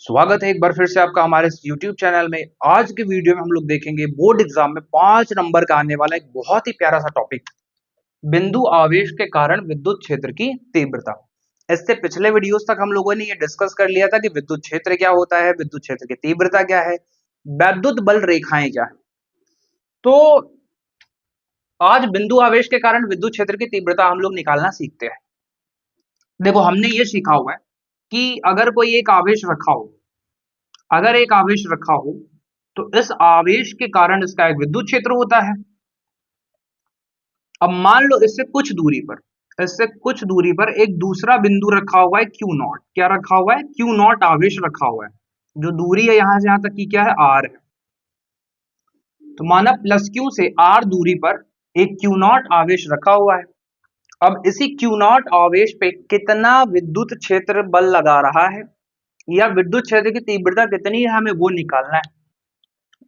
स्वागत है एक बार फिर से आपका हमारे इस YouTube चैनल में। आज के वीडियो में हम लोग देखेंगे बोर्ड एग्जाम में 5 नंबर का आने वाला एक बहुत ही प्यारा सा टॉपिक, बिंदु आवेश के कारण विद्युत क्षेत्र की तीव्रता। इससे पिछले वीडियोस तक हम लोगों ने ये डिस्कस कर लिया था कि विद्युत क्षेत्र क्या होता है, विद्युत क्षेत्र की तीव्रता क्या है, वैद्युत बल रेखाएं क्या है। तो आज बिंदु आवेश के कारण विद्युत क्षेत्र की तीव्रता हम लोग निकालना सीखते हैं। देखो, हमने ये सीखा हुआ है कि अगर कोई एक आवेश रखा हो, अगर एक आवेश रखा हो तो इस आवेश के कारण इसका एक विद्युत क्षेत्र होता है। अब मान लो इससे कुछ दूरी पर एक दूसरा बिंदु रखा हुआ है क्यू नॉट। क्या रखा हुआ है? क्यू नॉट आवेश रखा हुआ है। जो दूरी है यहां से यहां तक की क्या है? आर है। तो माना प्लस क्यू से आर दूरी पर एक क्यू नॉट आवेश रखा हुआ है। अब इसी क्यू नॉट आवेश पे कितना विद्युत क्षेत्र बल लगा रहा है या विद्युत क्षेत्र की तीव्रता कितनी है, हमें वो निकालना है।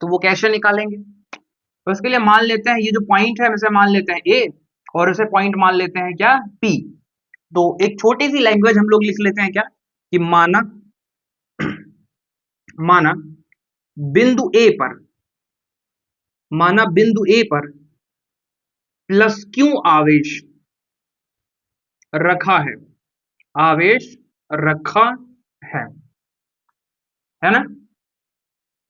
तो वो कैसे निकालेंगे? तो इसके लिए मान लेते हैं ये जो पॉइंट है इसे मान लेते हैं ए और इसे पॉइंट मान लेते हैं क्या? पी। तो एक छोटी सी लैंग्वेज हम लोग लिख लेते हैं क्या कि माना माना बिंदु ए पर माना बिंदु ए पर प्लस क्यू आवेश रखा है, आवेश रखा है है ना।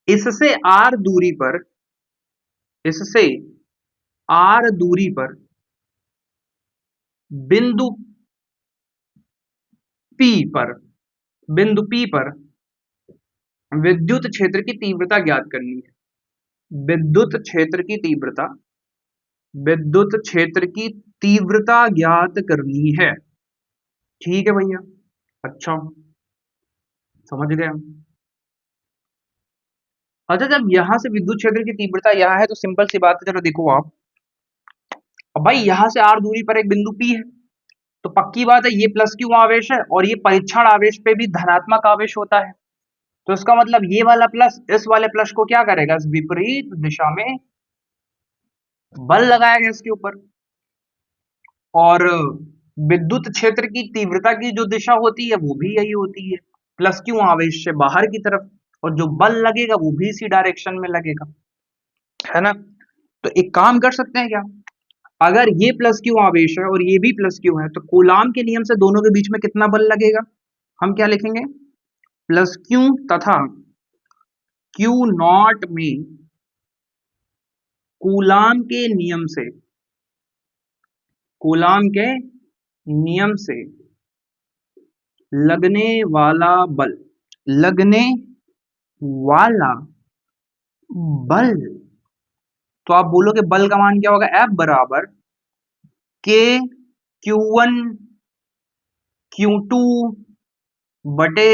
इससे आर दूरी पर इससे आर दूरी पर बिंदु पी पर बिंदु पी पर विद्युत क्षेत्र की तीव्रता ज्ञात करनी है। विद्युत क्षेत्र की तीव्रता ज्ञात करनी है। ठीक है भैया, अच्छा, समझ गए हम। अच्छा, जब यहां से विद्युत क्षेत्र की तीव्रता यहां है तो सिंपल सी बात है, चलो देखो आप। अब भाई यहां से आर दूरी पर एक बिंदु पी है, तो पक्की बात है ये प्लस क्यू आवेश है और ये परीक्षण आवेश पे भी धनात्मक आवेश होता है। तो इसका मतलब ये वाला प्लस इस वाले प्लस को क्या करेगा? इस विपरीत दिशा में बल लगाएगा इसके ऊपर। और विद्युत क्षेत्र की तीव्रता की जो दिशा होती है वो भी यही होती है, प्लस क्यू आवेश से बाहर की तरफ। और जो बल लगेगा वो भी इसी डायरेक्शन में लगेगा, है ना। तो एक काम कर सकते हैं क्या, अगर ये प्लस क्यू आवेश है और ये भी प्लस क्यू है तो कूलाम के नियम से दोनों के बीच में कितना बल लगेगा? हम क्या लिखेंगे? प्लस क्यू तथा क्यू नॉट में कूलाम के नियम से कूलाम के नियम से लगने वाला बल लगने वाला बल। तो आप बोलोगे बल का मान क्या होगा? F बराबर के Q1 Q2 बटे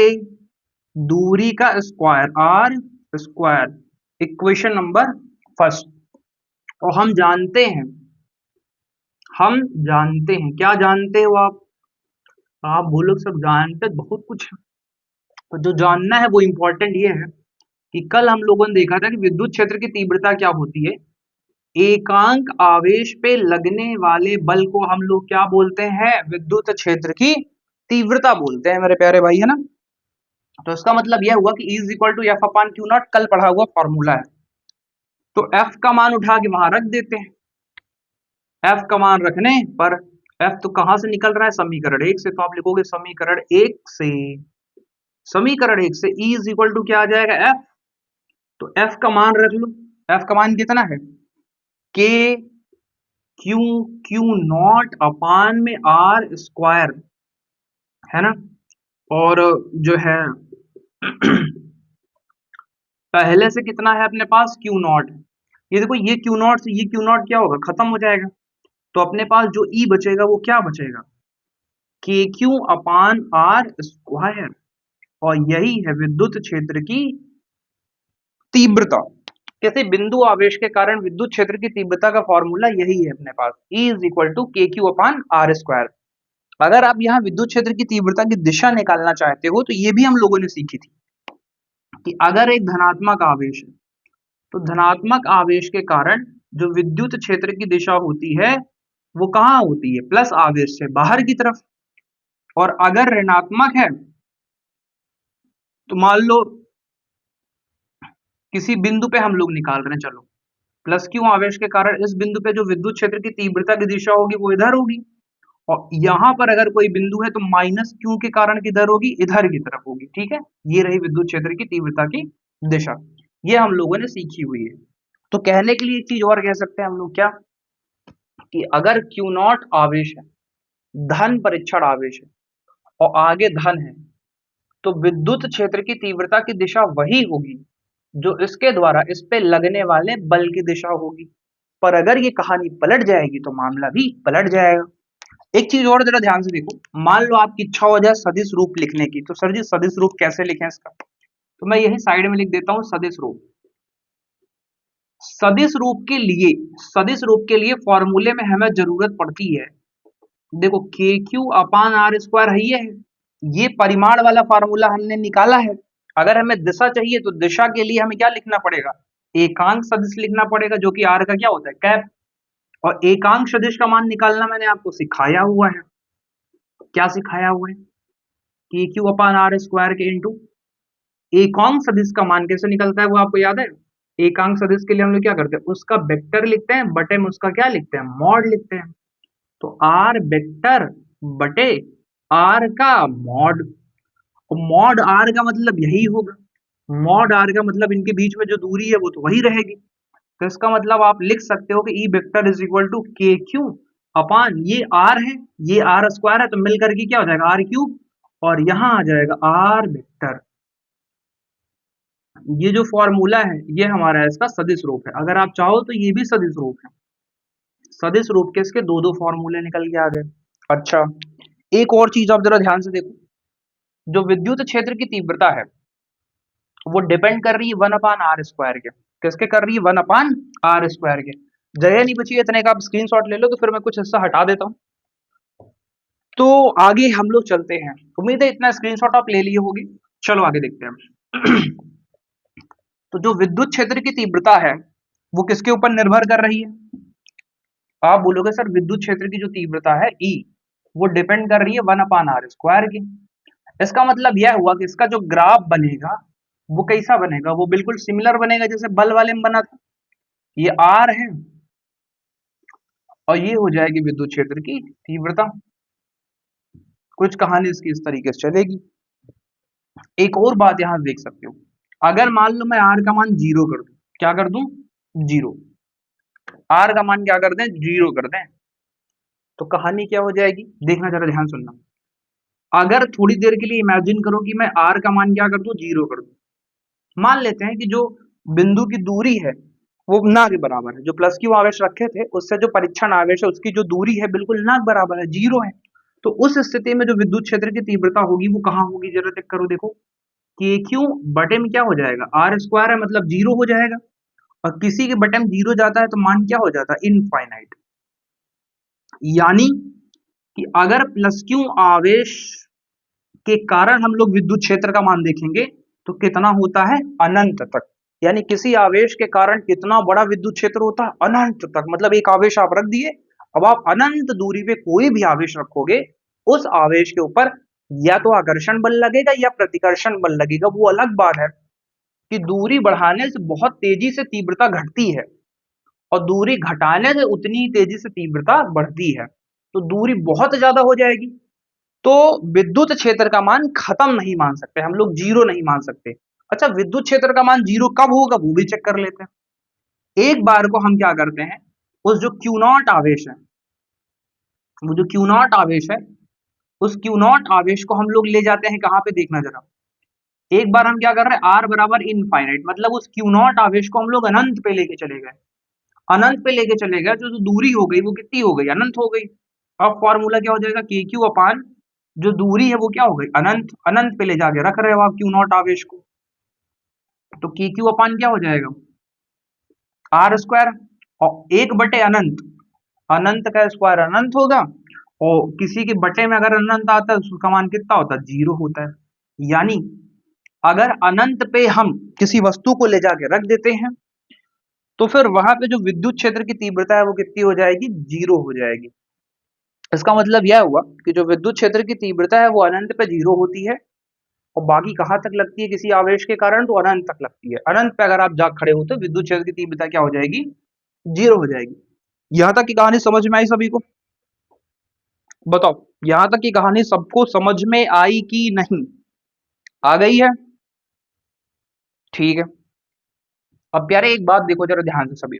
दूरी का square r square, equation number first. और हम जानते हैं क्या जानते हो आप बोलो सब जानते बहुत कुछ है। तो जो जानना है वो इंपॉर्टेंट ये है कि कल हम लोगों ने देखा था कि विद्युत क्षेत्र की तीव्रता क्या होती है। एकांक आवेश पे लगने वाले बल को हम लोग क्या बोलते हैं? विद्युत क्षेत्र की तीव्रता बोलते हैं मेरे प्यारे भाई, है ना। तो इसका मतलब यह हुआ कि E is equal to F upon q naught, कल पढ़ा हुआ फॉर्मूला है। तो एफ का मान उठा के वहां रख देते हैं। एफ का मान रखने पर एफ तो कहां से निकल रहा है? समीकरण एक से। तो आप लिखोगे समीकरण एक से E इज इक्वल टू क्या आ जाएगा? एफ। तो एफ का मान रख लो। एफ का मान कितना है? के क्यू नॉट अपान में आर स्क्वायर, है ना। और जो है पहले से कितना है अपने पास? Q not. ये देखो, ये क्यू नॉट से ये क्यू नॉट क्या होगा? खत्म हो जाएगा। तो अपने पास जो ई बचेगा वो क्या बचेगा? के क्यू अपान आर स्क्वायर। और यही है विद्युत क्षेत्र की तीव्रता। किसी बिंदु आवेश के कारण विद्युत क्षेत्र की तीव्रता का फॉर्मूला यही है अपने पास, E is equal to k q upon R square. अगर आप यहाँ विद्युत क्षेत्र की तीव्रता की दिशा निकालना चाहते हो तो ये भी हम लोगों ने सीखी थी कि अगर एक धनात्मक आवेश है तो धनात्मक आवेश के कारण जो विद्युत क्षेत्र की दिशा होती है वो कहाँ होती है? प्लस आवेश से बाहर की तरफ। और अगर ऋणात्मक है तो मान लो किसी बिंदु पे हम लोग निकाल रहे हैं, चलो प्लस क्यू आवेश के कारण इस बिंदु पे जो विद्युत क्षेत्र की तीव्रता की दिशा होगी वो इधर होगी, और यहाँ पर अगर कोई बिंदु है तो माइनस क्यू के कारण किधर होगी, इधर की तरफ होगी। ठीक है, ये रही विद्युत क्षेत्र की तीव्रता की दिशा, ये हम लोगों ने सीखी हुई है। तो कहने के लिए एक चीज और कह सकते हैं हम लोग, क्या कि अगर क्यू नॉट आवेश है, धन परीक्षण आवेश है और आगे धन है, तो विद्युत क्षेत्र की तीव्रता की दिशा वही होगी जो इसके द्वारा इस पे लगने वाले बल की दिशा होगी। पर अगर ये कहानी पलट जाएगी तो मामला भी पलट जाएगा। एक चीज और जरा ध्यान से देखो, मान लो आपकी इच्छा हो जाए सदिश रूप लिखने की, तो सर जी सदिश रूप कैसे लिखें इसका, तो मैं यही साइड में लिख देता हूं सदिश रूप। सदिश रूप के लिए फॉर्मूले में हमें जरूरत पड़ती है, देखो के क्यू अपान आर स्क्वायर है, ये परिमाण वाला फार्मूला हमने निकाला है। अगर हमें दिशा चाहिए तो दिशा के लिए हमें क्या लिखना पड़ेगा, एकांक सदिश लिखना पड़ेगा, जो कि आर का क्या होता है, कैप। और एकांक सदिश का मान निकालना मैंने आपको सिखाया हुआ है। क्या सिखाया हुआ है, के क्यू अपान आर स्क्वायर के इंटू एकांक सदिश का मान कैसे निकलता है वो आपको याद है। एकांक सदिश के लिए हम लोग क्या करते हैं, उसका वेक्टर लिखते हैं, बटे में उसका क्या लिखते हैं, मॉड लिखते हैं। तो आर वेक्टर बटे आर का मॉड, मॉड आर का मतलब यही होगा, मॉड आर का मतलब इनके बीच में जो दूरी है वो तो वही रहेगी। तो इसका मतलब आप लिख सकते हो कि E vector is equal to k q upon, ये आर है, ये आर स्क्वायर है, तो मिल करके क्या हो जाएगा आर क्यूब, और यहां आ जाएगा आर वेक्टर। ये जो फॉर्मूला है ये हमारा इसका सदिश रूप है। अगर आप चाहो तो ये भी सदिश रूप है, सदिश रूप के इसके दो दो फॉर्मूले निकल के आ गए। अच्छा, एक और चीज आप जरा ध्यान से देखो, जो विद्युत क्षेत्र की तीव्रता है वो डिपेंड कर रही है वन अपान आर स्क्वायर के, किसके कर रही है, वन अपान आर स्क्वायर के। जगह नहीं बची है इतने का, आप स्क्रीनशॉट ले लो, तो फिर मैं कुछ हिस्सा हटा देता हूँ। तो आगे हम लोग चलते हैं, उम्मीद है इतना स्क्रीनशॉट आप ले लिए होगी। चलो आगे देखते हैं। तो जो विद्युत क्षेत्र की तीव्रता है वो किसके ऊपर निर्भर कर रही है, आप बोलोगे सर विद्युत क्षेत्र की जो तीव्रता है ई, वो डिपेंड कर रही है वन अपान आर स्क्वायर की। इसका मतलब यह हुआ कि इसका जो ग्राफ बनेगा वो कैसा बनेगा, वो बिल्कुल सिमिलर बनेगा जैसे बल वाले में बना था। ये आर है और ये हो जाएगी विद्युत क्षेत्र की तीव्रता। कुछ कहानी इसकी इस तरीके से चलेगी। एक और बात यहां देख सकते हो, अगर मान लो मैं आर का मान जीरो कर दूं, क्या कर दूं, जीरो, आर का मान क्या कर दें, जीरो कर दें, तो कहानी क्या हो जाएगी, देखना जरा ध्यान सुनना। अगर थोड़ी देर के लिए इमेजिन करो कि मैं आर का मान क्या कर दूं, जीरो कर दूं, मान लेते हैं कि जो बिंदु की दूरी है वो ना के बराबर है, जो प्लस क्यू आवेश रखे थे उससे जो परीक्षण आवेश है उसकी जो दूरी है बिल्कुल ना के बराबर है, जीरो है। तो उस स्थिति में जो विद्युत क्षेत्र की तीव्रता होगी वो कहाँ होगी, जरा चेक करो, देखो के क्यू बटे में क्या हो जाएगा, आर स्क्वायर है मतलब जीरो हो जाएगा, और किसी के बटे में जीरो जाता है तो मान क्या हो जाता है, इनफाइनाइट। यानी कि अगर प्लस क्यू आवेश के कारण हम लोग विद्युत क्षेत्र का मान देखेंगे तो कितना होता है, अनंत तक। यानी किसी आवेश के कारण कितना बड़ा विद्युत क्षेत्र होता है, अनंत तक। मतलब एक आवेश आप रख दिए, अब आप अनंत दूरी पे कोई भी आवेश रखोगे, उस आवेश के ऊपर या तो आकर्षण बल लगेगा या प्रतिकर्षण बल लगेगा। वो अलग बात है कि दूरी बढ़ाने से बहुत तेजी से तीव्रता घटती है और दूरी घटाने से उतनी तेजी से तीव्रता बढ़ती है। तो दूरी बहुत ज्यादा हो जाएगी तो विद्युत क्षेत्र का मान खत्म नहीं मान सकते हम लोग, जीरो नहीं मान सकते। अच्छा, विद्युत क्षेत्र का मान जीरो कब होगा वो भी चेक कर लेते हैं। एक बार को हम क्या करते हैं, उस जो क्यू नॉट आवेश है, वो जो क्यू नॉट आवेश है, उस क्यू नॉट आवेश को हम लोग ले जाते हैं कहां पे, देखना जरा। एक बार हम क्या कर रहे हैं, आर बराबर इनफाइनाइट, मतलब उस क्यू नॉट आवेश को हम लोग अनंत पे लेके चले गए, अनंत पे लेके चले गए, जो दूरी हो गई वो कितनी हो गई, अनंत हो गई। अब फॉर्मूला क्या हो जाएगा, के क्यू अपान जो दूरी है वो क्या हो गई, अनंत, अनंत पे ले जाके रख रहे हो आप क्यू नॉट आवेश को, तो के क्यू अपान क्या हो जाएगा, आर स्क्वायर, और एक बटे अनंत, अनंत का स्क्वायर अनंत होगा, और किसी के बटे में अगर अनंत आता है तो उसका मान कितना होता है, जीरो होता है। यानी अगर अनंत पे हम किसी वस्तु को ले जाके रख देते हैं तो फिर वहां पे जो विद्युत क्षेत्र की तीव्रता है वो कितनी हो जाएगी, जीरो हो जाएगी। इसका मतलब यह हुआ कि जो विद्युत क्षेत्र की तीव्रता है वो अनंत पे जीरो होती है, और बाकी कहाँ तक लगती है किसी आवेश के कारण, तो अनंत तक लगती है। अनंत पे अगर आप जा खड़े हो तो विद्युत क्षेत्र की तीव्रता क्या हो जाएगी, 0 हो जाएगी। यहाँ तक की कहानी समझ में आई सभी को? बताओ, यहाँ तक की कहानी सबको समझ में आई कि नहीं? आ गई है? ठीक है। अब प्यारे एक बात देखो जरा ध्यान से सभी,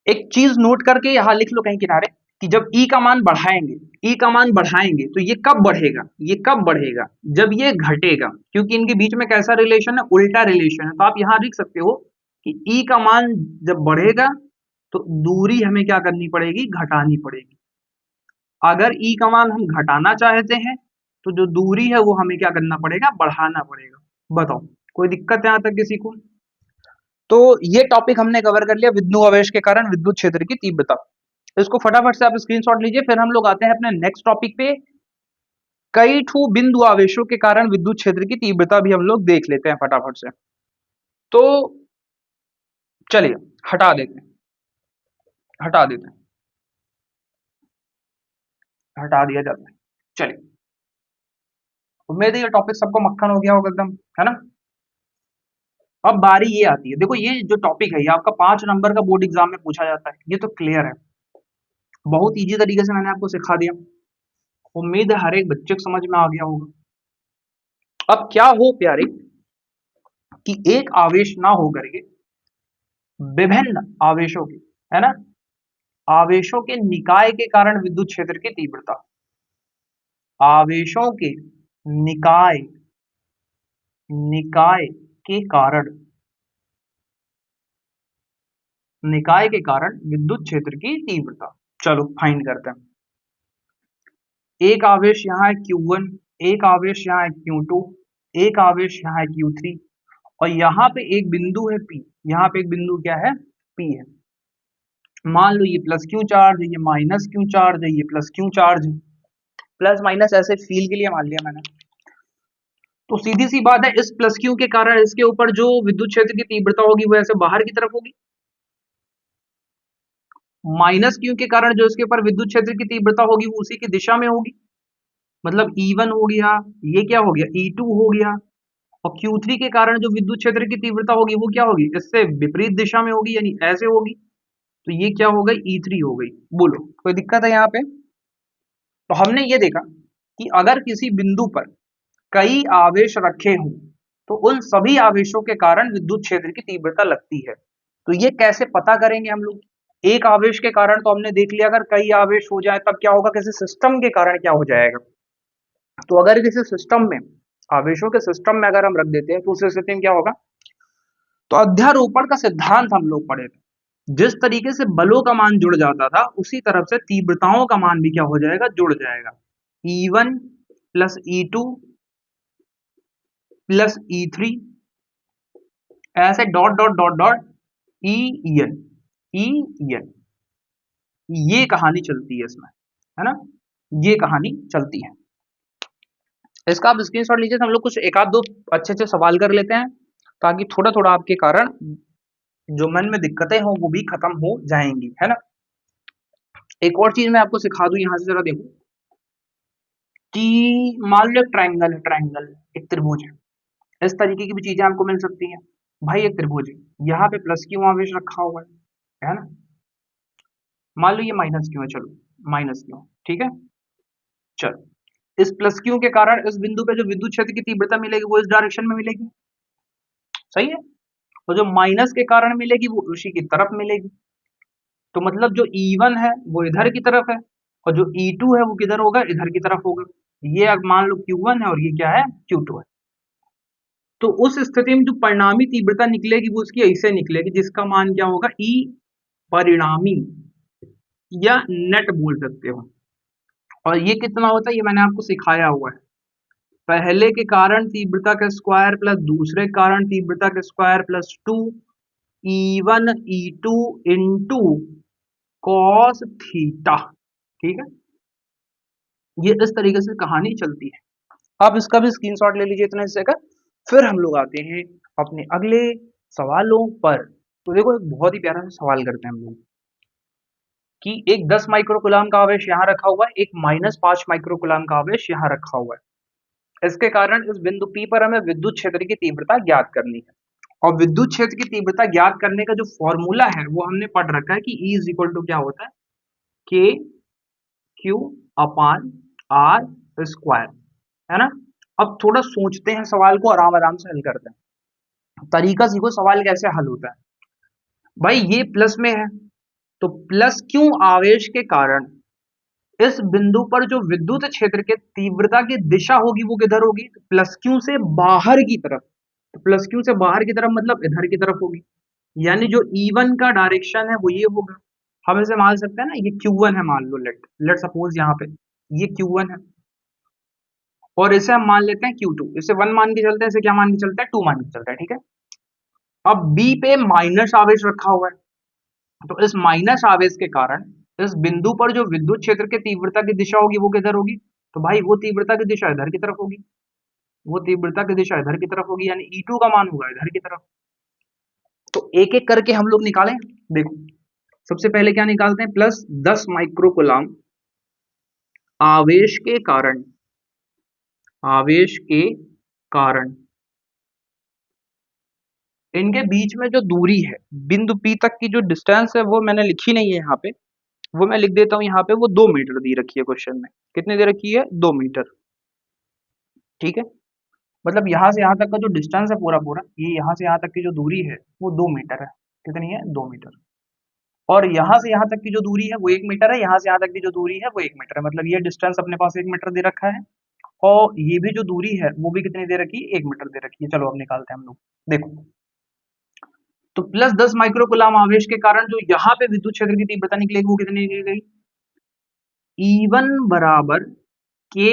एक चीज नोट करके यहाँ लिख लो कहीं किनारे, कि जब E का मान बढ़ाएंगे, E का मान बढ़ाएंगे तो ये कब बढ़ेगा, ये कब बढ़ेगा, जब ये घटेगा, क्योंकि इनके बीच में कैसा रिलेशन है, उल्टा रिलेशन है। तो आप यहाँ लिख सकते हो कि E का मान जब बढ़ेगा तो दूरी हमें क्या करनी पड़ेगी, घटानी पड़ेगी। अगर E का मान हम घटाना चाहते हैं तो जो दूरी है वो हमें क्या करना पड़ेगा, बढ़ाना पड़ेगा। बताओ, कोई दिक्कत है यहाँ तक किसी को? तो ये टॉपिक हमने कवर कर लिया, विद्युत आवेश के कारण विद्युत क्षेत्र की तीव्रता। इसको फटाफट से आप स्क्रीनशॉट लीजिए, फिर हम लोग आते हैं अपने नेक्स्ट टॉपिक पे। कई ठू बिंदु आवेशों के कारण विद्युत क्षेत्र की तीव्रता भी हम लोग देख लेते हैं फटाफट से। तो चलिए हटा देते हैं, हटा देते हैं, हटा दिया जाता है। चलिए, उम्मीद है ये टॉपिक सबको मक्खन हो गया होगा एकदम, है ना? अब बारी ये आती है, देखो ये जो टॉपिक है ये आपका 5 नंबर का बोर्ड एग्जाम में पूछा जाता है, ये तो क्लियर है, बहुत इजी तरीके से मैंने आपको सिखा दिया। उम्मीद है हर एक बच्चे को समझ में आ गया होगा। अब क्या हो प्यारे कि एक आवेश ना होकर के विभिन्न आवेशों के, है ना, आवेशों के निकाय के कारण विद्युत क्षेत्र की तीव्रता, आवेशों के निकाय, निकाय के कारण, निकाय के कारण विद्युत क्षेत्र की तीव्रता, चलो फाइंड करते हैं। एक आवेश यहाँ है Q1, एक आवेश यहाँ है Q2, एक आवेश यहाँ है Q3, और यहाँ पे एक बिंदु है P, यहाँ पे एक बिंदु क्या है, P है। मान लो ये प्लस Q चार्ज है, ये माइनस Q चार्ज है, ये प्लस Q चार्ज है, प्लस माइनस ऐसे फील के लिए मान लिया मैंने। तो सीधी सी बात है, इस प्लस Q के कारण इसके ऊपर जो विद्युत क्षेत्र की तीव्रता होगी वो ऐसे बाहर की तरफ होगी, माइनस Q के कारण जो इसके ऊपर विद्युत क्षेत्र की तीव्रता होगी वो उसी की दिशा में होगी। मतलब E1 हो गया, ये क्या हो गया, E2 हो गया, और Q3 के कारण जो विद्युत क्षेत्र की तीव्रता होगी वो क्या होगी, इससे विपरीत दिशा में होगी, यानी ऐसे होगी। तो ये क्या हो गई, E3 हो गई। बोलो कोई दिक्कत है यहाँ पे? तो हमने ये देखा कि अगर किसी बिंदु पर कई आवेश रखे हों तो उन सभी आवेशों के कारण विद्युत क्षेत्र की तीव्रता लगती है। तो ये कैसे पता करेंगे हम लोग? एक आवेश के कारण तो हमने देख लिया, अगर कई आवेश हो जाए तब क्या होगा, किसी सिस्टम के कारण क्या हो जाएगा। तो अगर किसी सिस्टम में, आवेशों के सिस्टम में अगर हम रख देते हैं तो उस स्थिति में क्या होगा, तो अध्यारोपण का सिद्धांत हम लोग पढ़े थे। जिस तरीके से बलों का मान जुड़ जाता था उसी तरफ से तीव्रताओं का मान भी क्या हो जाएगा, जुड़ जाएगा। E1 plus E2 plus E3 ऐसे dot dot dot dot EN, EN, ये कहानी चलती है इसमें, है ना, ये कहानी चलती है। इसका आप स्क्रीनशॉट लीजिए, तो हम लोग कुछ एक आध दो अच्छे अच्छे सवाल कर लेते हैं ताकि थोड़ा थोड़ा आपके कारण जो मन में दिक्कतें हो वो भी खत्म हो जाएंगी, है ना। एक और चीज मैं आपको सिखा दूं, यहां से जरा देखो कि मान लो एक ट्रायंगल है, ट्रायंगल एक त्रिभुज है, इस तरीके की भी चीजें आपको मिल सकती हैं। भाई एक त्रिभुज है, यहाँ पे प्लस क्यों आवेश रखा हुआ है ना, मान लो ये माइनस क्यों है, चलो माइनस क्यों, ठीक है। चलो इस प्लस क्यू के कारण इस बिंदु पे जो विद्युत क्षेत्र की तीव्रता मिलेगी वो इस डायरेक्शन में मिलेगी, सही है। तो जो माइनस के कारण मिलेगी वो उसी की तरफ मिलेगी। तो मतलब जो E1 है वो इधर की तरफ है, और जो E2 है वो किधर होगा, इधर की तरफ होगा। ये अब मान लो Q1 है और ये क्या है, Q2 है। तो उस स्थिति में जो परिणामी तीव्रता निकलेगी वो उसकी ऐसे निकलेगी, जिसका मान क्या होगा, E परिणामी, या नेट बोल सकते हो। और ये कितना होता है ये मैंने आपको सिखाया हुआ है, पहले के कारण तीव्रता का स्क्वायर प्लस दूसरे कारण तीव्रता का square plus 2 E1 E2 into cos theta, ठीक है। ये इस तरीके से कहानी चलती है। आप इसका भी स्क्रीनशॉट ले लीजिए इतने हिस्से का। फिर हम लोग आते हैं अपने अगले सवालों पर। तो देखो एक बहुत ही प्यारा सा सवाल करते हैं हम लोग कि एक 10 माइक्रो कूलम का आवेश यहाँ रखा हुआ है, एक -5 माइक्रो कूलम का आवेश यहाँ रखा हुआ है। इसके कारण इस बिंदु P पर हमें विद्युत क्षेत्र की तीव्रता ज्ञात करनी है। और विद्युत क्षेत्र की तीव्रता ज्ञात करने का जो फॉर्मूला है वो हमने पढ़ रखा है कि E इज इक्वल टू क्या होता है, के क्यू अपान आर स्क्वायर, है ना। अब थोड़ा सोचते हैं, सवाल को आराम आराम से हल करते हैं। तरीका सीखो सवाल कैसे हल होता है। भाई ये प्लस में है, तो प्लस क्यू आवेश के कारण इस बिंदु पर जो विद्युत क्षेत्र के तीव्रता की दिशा होगी वो किधर होगी, तो प्लस क्यू से बाहर की तरफ। तो प्लस क्यू से बाहर की तरफ मतलब इधर की तरफ होगी, यानी जो E1 का डायरेक्शन है वो ये होगा। हम इसे मान सकते हैं ना, ये Q1 है मान लो, लेट सपोज यहाँ पे ये Q1 है और इसे हम मान लेते हैं Q2। इसे 1 मान के चलते हैं, इसे क्या मान के चलते हैं, 2 मान के चलते हैं, ठीक है। अब B पे माइनस आवेश रखा हुआ है, तो इस माइनस आवेश के कारण इस बिंदु पर जो विद्युत क्षेत्र की तीव्रता की दिशा होगी वो किधर होगी, तो भाई वो तीव्रता की दिशा इधर की तरफ होगी। वो तीव्रता की दिशा इधर की तरफ होगी, यानी E2 का मान होगा इधर की तरफ। तो एक एक करके हम लोग निकालें। देखो सबसे पहले क्या निकालते हैं, प्लस 10 माइक्रो कूलम आवेश के कारण, आवेश के कारण इनके बीच में जो दूरी है बिंदु P तक की जो डिस्टेंस है वो मैंने लिखी नहीं है यहाँ पे, वो मैं लिख देता हूँ यहाँ पे। वो 2 मीटर दी रखी है क्वेश्चन में। कितनी दे रखी है, 2 मीटर, ठीक है। मतलब यहाँ से यहाँ तक का जो डिस्टेंस है पूरा पूरा, ये यहाँ से यहाँ तक की जो दूरी है वो 2 मीटर है। कितनी है, 2 मीटर। और यहाँ से यहाँ तक की जो दूरी है वो 1 मीटर है, यहाँ से यहाँ तक की जो दूरी है वो 1 मीटर है। मतलब ये डिस्टेंस अपने पास 1 मीटर दे रखा है और ये भी जो दूरी है वो भी कितनी दे रखी है, 1 मीटर दे रखी है। चलो अब निकालते हैं हम लोग। देखो तो प्लस 10 माइक्रो कूलम आवेश के कारण जो यहाँ पे विद्युत क्षेत्र की तीव्रता निकलेगी वो कितनी निकलेगी, E1 बराबर के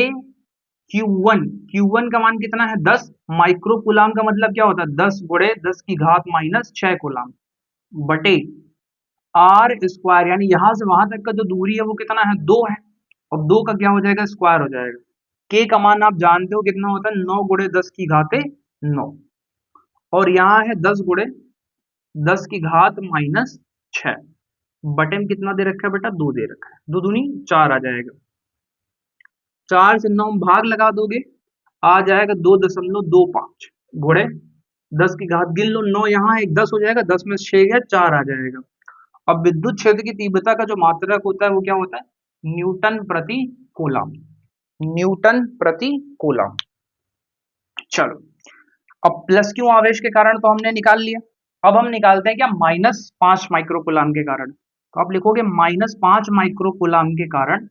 Q1 का मान कितना है, 10 माइक्रो कूलम का मतलब क्या होता है, 10 गुणे 10 की घात माइनस 6 कूलम बटे आर स्क्वायर, यानी यहां से वहां तक का जो दूरी है वो कितना है, 2 है। और 2 का क्या हो जाएगा, स्क्वायर हो जाएगा। के का मान आप जानते हो कितना होता है, 9 गुणे 10 की घाते 9। और यहाँ है 10 गुणे 10 की घात माइनस 6 बटे में कितना दे रखा है बेटा, 2 दे रखा है। 2 दूनी 4 आ जाएगा। 4 से 9 भाग लगा दोगे, आ जाएगा 2.25 गुणे 10 की घात गिन लो, 9 यहाँ एक 10 हो जाएगा, 10 में 6 गया 4 आ जाएगा। अब विद्युत क्षेत्र की तीव्रता का जो मात्रक होता है वो क्या होता है, न्यूटन प्रति कूलम, न्यूटन प्रति कूलम। चलो अब प्लस क्यू आवेश के कारण तो हमने निकाल लिया। अब हम निकालते हैं क्या, -5 माइक्रो कूलम के कारण। तो आप लिखोगे -5 माइक्रो कूलम के कारण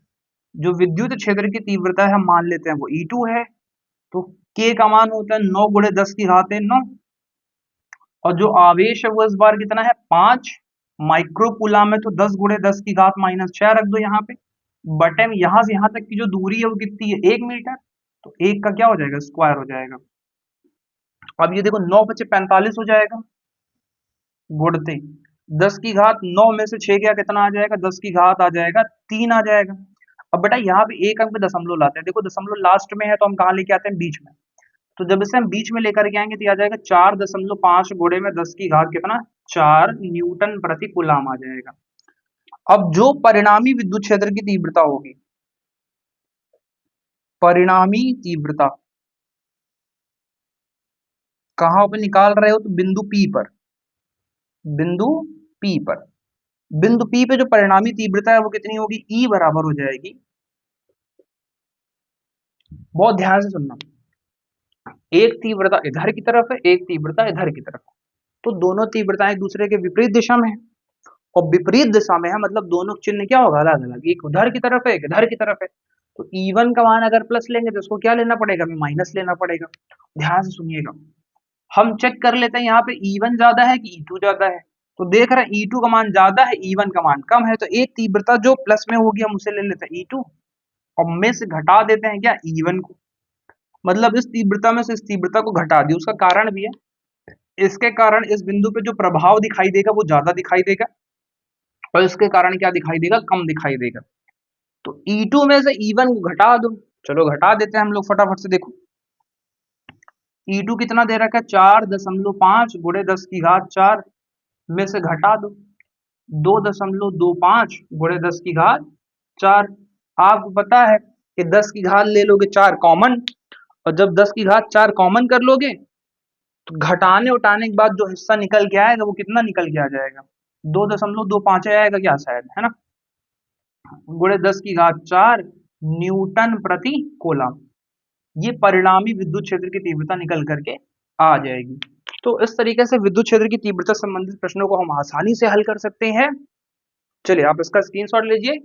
जो विद्युत क्षेत्र की तीव्रता है हम मान लेते हैं वो E2 है। तो K का मान होता है 9 गुणे 10 की घात 9 और जो आवेश है वो इस बार कितना है, 5 माइक्रो कूलम है। तो 10 गुणे 10 की घात माइनस 6 रख दो यहाँ पे, बटे में यहाँ से यहाँ तक की जो दूरी है वो कितनी है, 1 मीटर। तो 1 का क्या हो जाएगा, स्क्वायर हो जाएगा। अब ये देखो 9 बचे 45 हो जाएगा, गुणते 10 की घात 9 में से 6 गया कितना आ जाएगा, 10 की घात आ जाएगा 3 आ जाएगा। अब बेटा यहाँ पे एक अंक पे दशमलव लाते हैं। देखो दशमलव लास्ट में है तो हम कहाँ लेके आते हैं, बीच में। तो जब इसे हम बीच में लेकर के आएंगे तो आ जाएगा 4.5 गुणे में 10 की घात कितना, 4 न्यूटन प्रति कूलम आ जाएगा। अब जो परिणामी विद्युत क्षेत्र की तीव्रता होगी, परिणामी तीव्रता कहाँ पे निकाल रहे हो, तो बिंदु P पर, बिंदु P पर। बिंदु P पे जो परिणामी तीव्रता है वो कितनी होगी, E बराबर हो जाएगी, बहुत ध्यान से सुनना, एक तीव्रता इधर की तरफ है, एक तीव्रता इधर की तरफ है। तो दोनों तीव्रताएं एक दूसरे के विपरीत दिशा में है। और विपरीत दिशा में है मतलब दोनों चिन्ह क्या होगा, अलग अलग, एक उधर की तरफ है एक इधर की तरफ है। तो E1 का मान अगर प्लस लेंगे तो उसको क्या लेना पड़ेगा, हमें माइनस लेना पड़ेगा। ध्यान से सुनिएगा, हम चेक कर लेते हैं यहाँ पे E1 ज्यादा है कि E2 ज्यादा है। तो देख रहे हैं E2 का मान ज्यादा है, E1 का मान कम है। तो एक तीव्रता जो प्लस में होगी हम उसे ले लेते हैं E2 और में से घटा देते हैं क्या, E1 को। मतलब इस तीव्रता में से इस तीव्रता को घटा दिया, उसका कारण भी है। इसके कारण इस बिंदु पे जो प्रभाव दिखाई देगा वो ज्यादा दिखाई देगा और इसके कारण क्या दिखाई देगा, कम दिखाई देगा। तो E2 में से E1 को घटा दो। चलो घटा देते हैं हम लोग फटाफट से। देखो E2 कितना दे रखा है, 4.5 गुणे 10 की घात 4 में से घटा दो 2.25 गुणे 10 की घात 4। आपको पता है कि 10 की घात ले लोगे 4 कॉमन और जब 10 की घात 4 कॉमन कर लोगे तो घटाने उठाने के बाद जो हिस्सा निकल के आएगा वो कितना निकल के आ जाएगा, 2.25 आएगा क्या शायद, है ना, गुणे 10 की घात 4 न्यूटन प्रति कूलम। ये परिणामी विद्युत क्षेत्र की तीव्रता निकल करके आ जाएगी। तो इस तरीके से विद्युत क्षेत्र की तीव्रता संबंधित प्रश्नों को हम आसानी से हल कर सकते हैं। चलिए आप इसका स्क्रीनशॉट लीजिए